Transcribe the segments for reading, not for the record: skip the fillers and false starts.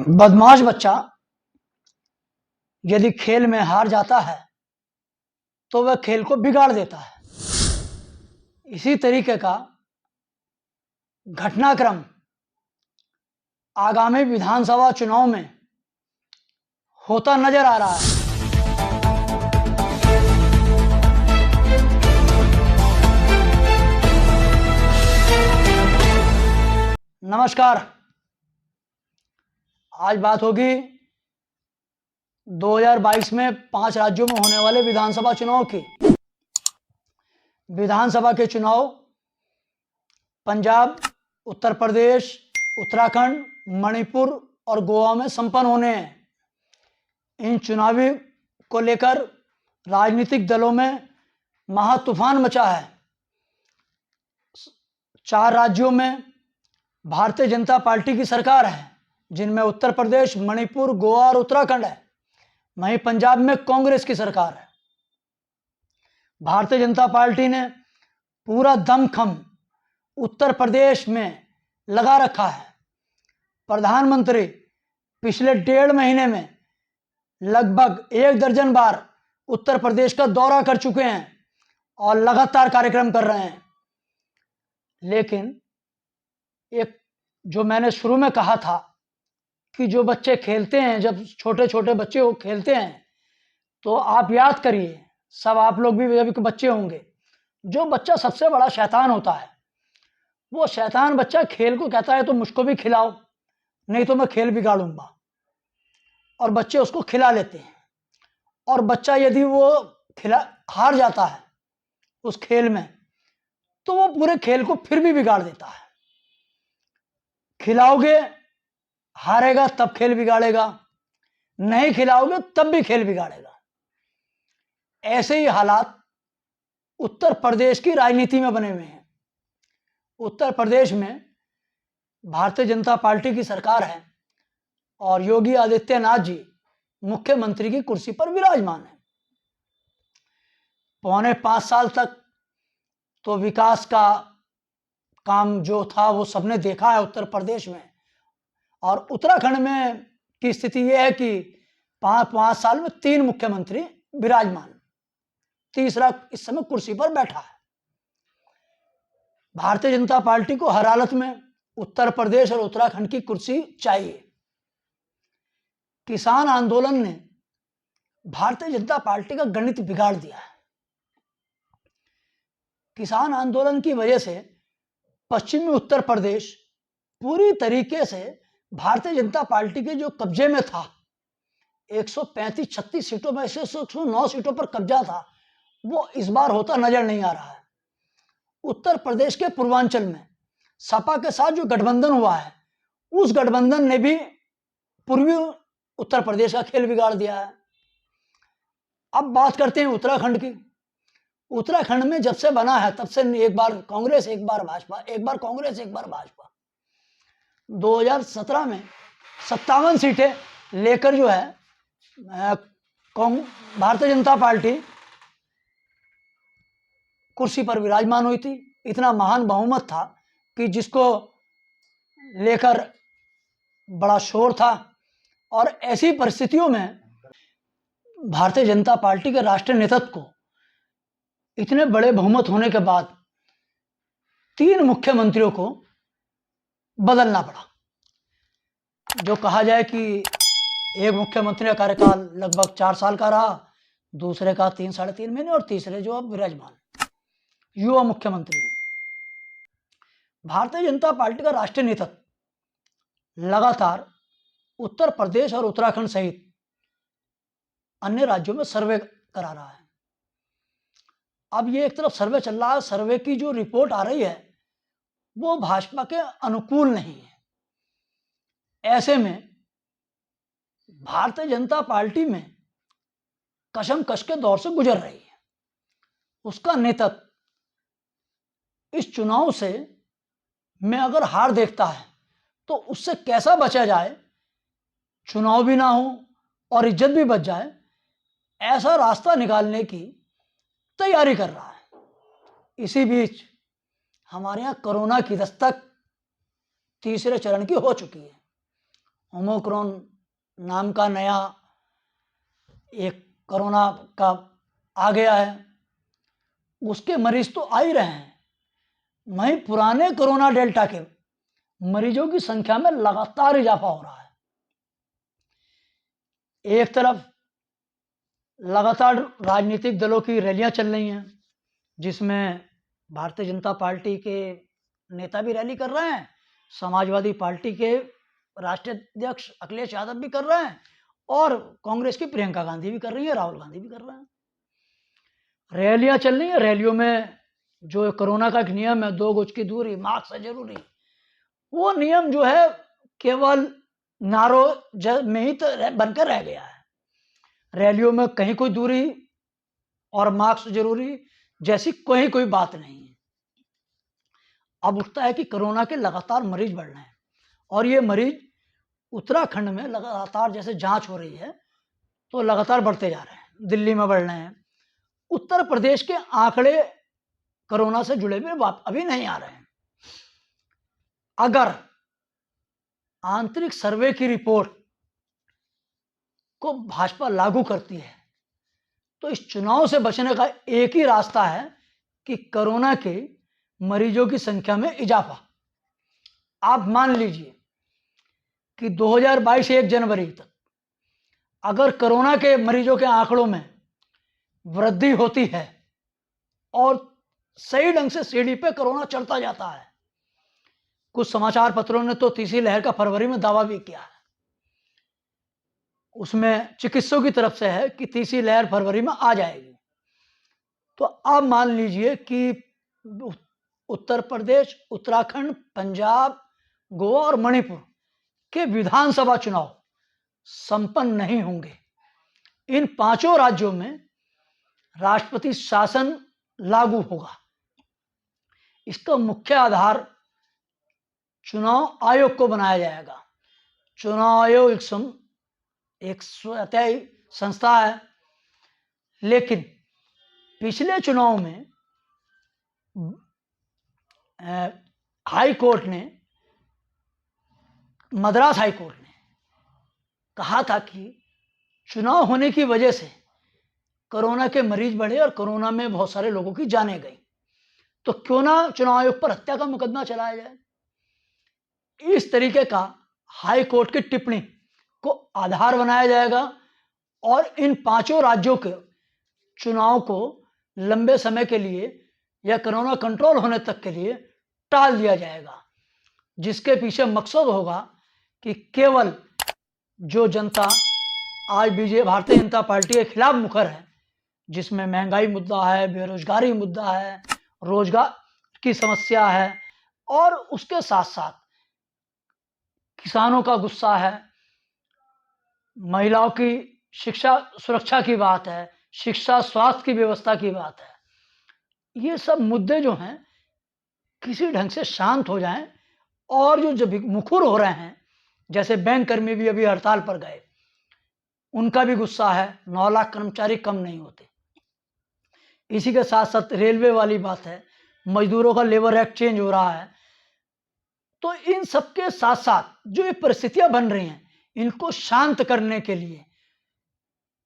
बदमाश बच्चा यदि खेल में हार जाता है तो वह खेल को बिगाड़ देता है। इसी तरीके का घटनाक्रम आगामी विधानसभा चुनाव में होता नजर आ रहा है। नमस्कार, आज बात होगी 2022 में 5 राज्यों में होने वाले विधानसभा चुनाव की। विधानसभा के चुनाव पंजाब, उत्तर प्रदेश, उत्तराखंड, मणिपुर और गोवा में संपन्न होने हैं। इन चुनावी को लेकर राजनीतिक दलों में महातूफान मचा है। 4 राज्यों में भारतीय जनता पार्टी की सरकार है, जिनमें उत्तर प्रदेश, मणिपुर, गोवा और उत्तराखंड है। वहीं पंजाब में कांग्रेस की सरकार है। भारतीय जनता पार्टी ने पूरा दमखम उत्तर प्रदेश में लगा रखा है। प्रधानमंत्री पिछले 1.5 महीने में लगभग 1 दर्जन बार उत्तर प्रदेश का दौरा कर चुके हैं और लगातार कार्यक्रम कर रहे हैं। लेकिन एक जो मैंने शुरू में कहा था कि जो बच्चे खेलते हैं, जब छोटे छोटे बच्चे वो खेलते हैं, तो आप याद करिए, सब आप लोग भी अभी के बच्चे होंगे, जो बच्चा सबसे बड़ा शैतान होता है, वो शैतान बच्चा खेल को कहता है तो मुझको भी खिलाओ, नहीं तो मैं खेल बिगाड़ूंगा। और बच्चे उसको खिला लेते हैं। और बच्चा यदि वो हार जाता है उस खेल में, तो वो पूरे खेल को फिर भी बिगाड़ देता है। खिलाओगे, हारेगा तब खेल बिगाड़ेगा, नहीं खिलाओगे तब भी खेल बिगाड़ेगा। ऐसे ही हालात उत्तर प्रदेश की राजनीति में बने हुए हैं। उत्तर प्रदेश में भारतीय जनता पार्टी की सरकार है और योगी आदित्यनाथ जी मुख्यमंत्री की कुर्सी पर विराजमान है। 4.25 साल तक तो विकास का काम जो था वो सबने देखा है उत्तर प्रदेश में। और उत्तराखंड में की स्थिति यह है कि 5 साल में 3 मुख्यमंत्री विराजमान, तीसरा इस समय कुर्सी पर बैठा है। भारतीय जनता पार्टी को हर हालत में उत्तर प्रदेश और उत्तराखंड की कुर्सी चाहिए। किसान आंदोलन ने भारतीय जनता पार्टी का गणित बिगाड़ दिया है। किसान आंदोलन की वजह से पश्चिमी उत्तर प्रदेश पूरी तरीके से भारतीय जनता पार्टी के जो कब्जे में था, 135-36 सीटों में से 109 सीटों पर कब्जा था, वो इस बार होता नजर नहीं आ रहा है। उत्तर प्रदेश के पूर्वांचल में सपा के साथ जो गठबंधन हुआ है, उस गठबंधन ने भी पूर्वी उत्तर प्रदेश का खेल बिगाड़ दिया है। अब बात करते हैं उत्तराखंड की। उत्तराखंड में जब से बना है तब से एक बार कांग्रेस, एक बार भाजपा, एक बार कांग्रेस, एक बार भाजपा। 2017 में 57 सीटें लेकर जो है भारतीय जनता पार्टी कुर्सी पर विराजमान हुई थी। इतना महान बहुमत था कि जिसको लेकर बड़ा शोर था। और ऐसी परिस्थितियों में भारतीय जनता पार्टी के राष्ट्रीय नेतृत्व को इतने बड़े बहुमत होने के बाद 3 मुख्यमंत्रियों को बदलना पड़ा। जो कहा जाए कि एक मुख्यमंत्री का कार्यकाल लगभग 4 साल का रहा, दूसरे का 3-3.5 महीने और तीसरे जो अब विराजमान युवा मुख्यमंत्री हैं। भारतीय जनता पार्टी का राष्ट्रीय नेतृत्व लगातार उत्तर प्रदेश और उत्तराखंड सहित अन्य राज्यों में सर्वे करा रहा है। अब ये एक तरफ सर्वे चल रहा है, सर्वे की जो रिपोर्ट आ रही है वो भाजपा के अनुकूल नहीं है। ऐसे में भारतीय जनता पार्टी में कशमकश के दौर से गुजर रही है। उसका नेतृत्व इस चुनाव से में अगर हार देखता है तो उससे कैसा बचा जाए, चुनाव भी ना हो और इज्जत भी बच जाए, ऐसा रास्ता निकालने की तैयारी कर रहा है। इसी बीच हमारे यहाँ कोरोना की दस्तक तीसरे चरण की हो चुकी है ओमिक्रॉन नाम का नया एक कोरोना का आ गया है, उसके मरीज तो आ ही रहे हैं, वहीं पुराने कोरोना डेल्टा के मरीजों की संख्या में लगातार इजाफा हो रहा है। एक तरफ लगातार राजनीतिक दलों की रैलियां चल रही हैं, जिसमें भारतीय जनता पार्टी के नेता भी रैली कर रहे हैं, समाजवादी पार्टी के राष्ट्रीय अध्यक्ष अखिलेश यादव भी कर रहे हैं, और कांग्रेस की प्रियंका गांधी भी कर रही है, राहुल गांधी भी कर रहे हैं। रैलियां चल रही हैं, रैलियों में जो कोरोना का एक नियम है 2 गज की दूरी, मास्क है जरूरी, वो नियम जो है केवल नारों में ही तो बनकर रह गया है। रैलियों में कहीं कोई दूरी और मास्क जरूरी जैसी कोई बात नहीं है। अब उठता है कि कोरोना के लगातार मरीज बढ़ रहे हैं, और ये मरीज उत्तराखंड में लगातार जैसे जांच हो रही है तो लगातार बढ़ते जा रहे हैं, दिल्ली में बढ़ रहे हैं। उत्तर प्रदेश के आंकड़े कोरोना से जुड़े हुए अभी नहीं आ रहे हैं। अगर आंतरिक सर्वे की रिपोर्ट को भाजपा लागू करती है तो इस चुनाव से बचने का एक ही रास्ता है कि कोरोना के मरीजों की संख्या में इजाफा। आप मान लीजिए कि 2022 1 जनवरी तक अगर कोरोना के मरीजों के आंकड़ों में वृद्धि होती है और सही ढंग से सीढ़ी पे कोरोना चढ़ता जाता है, कुछ समाचार पत्रों ने तो तीसरी लहर का फरवरी में दावा भी किया है, उसमें चिकित्सकों की तरफ से है कि तीसरी लहर फरवरी में आ जाएगी। तो आप मान लीजिए कि उत्तर प्रदेश, उत्तराखंड, पंजाब, गोवा और मणिपुर के विधानसभा चुनाव संपन्न नहीं होंगे। इन 5 राज्यों में राष्ट्रपति शासन लागू होगा। इसका मुख्य आधार चुनाव आयोग को बनाया जाएगा। चुनाव आयोग एक स्वतंत्र संस्था है, लेकिन पिछले चुनाव में हाई कोर्ट ने, मद्रास हाई कोर्ट ने कहा था कि चुनाव होने की वजह से कोरोना के मरीज बढ़े और कोरोना में बहुत सारे लोगों की जानें गई, तो क्यों ना चुनाव आयोग पर हत्या का मुकदमा चलाया जाए। इस तरीके का हाई कोर्ट की टिप्पणी को आधार बनाया जाएगा और इन 5 राज्यों के चुनाव को लंबे समय के लिए या कोरोना कंट्रोल होने तक के लिए टाल दिया जाएगा, जिसके पीछे मकसद होगा कि केवल जो जनता आज भारतीय जनता पार्टी के खिलाफ मुखर है, जिसमें महंगाई मुद्दा है, बेरोजगारी मुद्दा है, रोजगार की समस्या है, और उसके साथ साथ किसानों का गुस्सा है, महिलाओं की शिक्षा सुरक्षा की बात है, शिक्षा स्वास्थ्य की व्यवस्था की बात है। ये सब मुद्दे जो हैं किसी ढंग से शांत हो जाएं, और जो मुखर हो रहे हैं, जैसे बैंक कर्मी भी अभी हड़ताल पर गए, उनका भी गुस्सा है, 9 लाख कर्मचारी कम नहीं होते। इसी के साथ साथ रेलवे वाली बात है, मजदूरों का लेबर एक्ट चेंज हो रहा है। तो इन सबके साथ साथ जो ये परिस्थितियां बन रही हैं, इनको शांत करने के लिए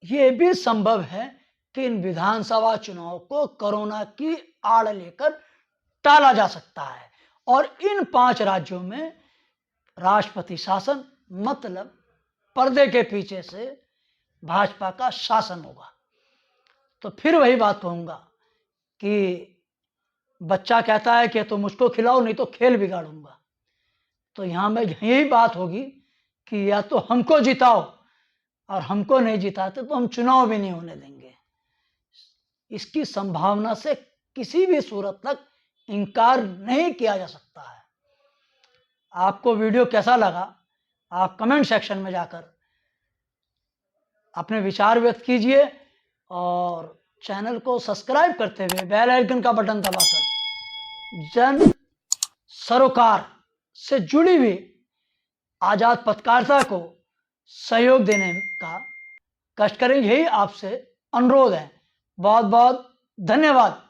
ये भी संभव है कि इन विधानसभा चुनाव को कोरोना की आड़ लेकर टाला जा सकता है, और इन 5 राज्यों में राष्ट्रपति शासन, मतलब पर्दे के पीछे से भाजपा का शासन होगा। तो फिर वही बात कहूंगा कि बच्चा कहता है कि तो मुझको खिलाओ नहीं तो खेल बिगाड़ूंगा। तो यहां में यही बात होगी कि या तो हमको जिताओ, और हमको नहीं जिताते तो हम चुनाव भी नहीं होने देंगे। इसकी संभावना से किसी भी सूरत तक इनकार नहीं किया जा सकता है। आपको वीडियो कैसा लगा, आप कमेंट सेक्शन में जाकर अपने विचार व्यक्त कीजिए, और चैनल को सब्सक्राइब करते हुए बेल आइकन का बटन दबाकर जन सरोकार से जुड़ी हुई आजाद पत्रकारिता को सहयोग देने का कष्ट करें, यही आपसे अनुरोध है। बहुत बहुत धन्यवाद।